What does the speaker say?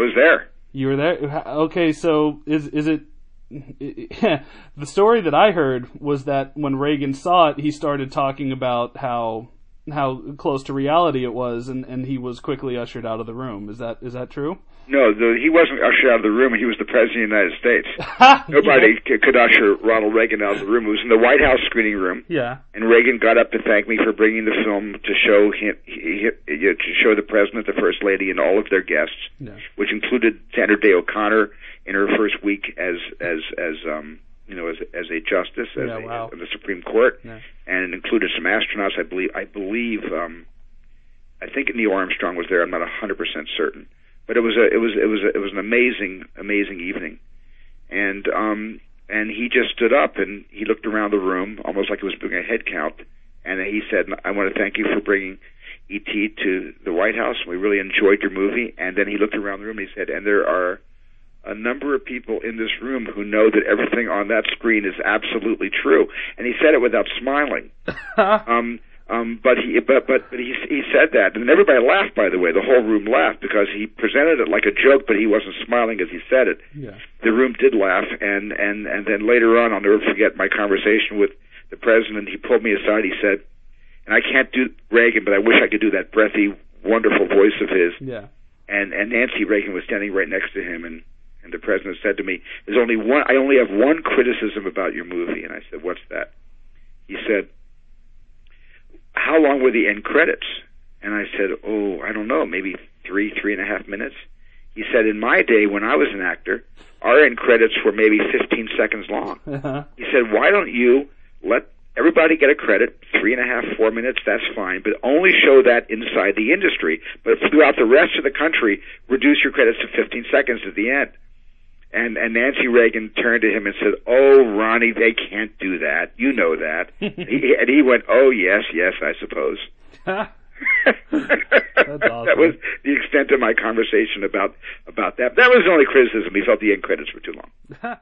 was there. You were there? Okay, so is it... The story that I heard was that when Reagan saw it, he started talking about how close to reality it was, and he was quickly ushered out of the room. Is that true? No, he wasn't ushered out of the room. He was the President of the United States. Nobody could usher Ronald Reagan out of the room. It was in the White House screening room. Yeah. And Reagan got up to thank me for bringing the film to show to show the President, the First Lady, and all of their guests, which included Sandra Day O'Connor in her first week as a justice in the Supreme Court, and it included some astronauts. I think Neil Armstrong was there. I'm not 100% certain, but it was an amazing evening, and he just stood up and he looked around the room almost like he was doing a head count, and he said, "I want to thank you for bringing E.T. to the White House. We really enjoyed your movie." And then he looked around the room and he said, "And there are a number of people in this room who know that everything on that screen is absolutely true." And he said it without smiling. But he said that, and everybody laughed. By the way, the whole room laughed because he presented it like a joke, but he wasn't smiling as he said it. Yeah. The room did laugh, and then later on, I'll never forget my conversation with the president. He pulled me aside. He said, and I can't do Reagan, but I wish I could do that breathy, wonderful voice of his. Yeah. And Nancy Reagan was standing right next to him, and the president said to me, I only have one criticism about your movie. And I said, what's that? He said, how long were the end credits? And I said, I don't know, maybe 3.5 minutes. He said, in my day when I was an actor, our end credits were maybe 15 seconds long. He said, why don't you let everybody get a credit, 3.5, 4 minutes, that's fine, but only show that inside the industry. But throughout the rest of the country, reduce your credits to 15 seconds at the end. And Nancy Reagan turned to him and said, "Oh, Ronny, they can't do that. You know that." And he went, "Oh, yes, I suppose." That's awesome. That was the extent of my conversation about that. That was the only criticism. He felt the end credits were too long.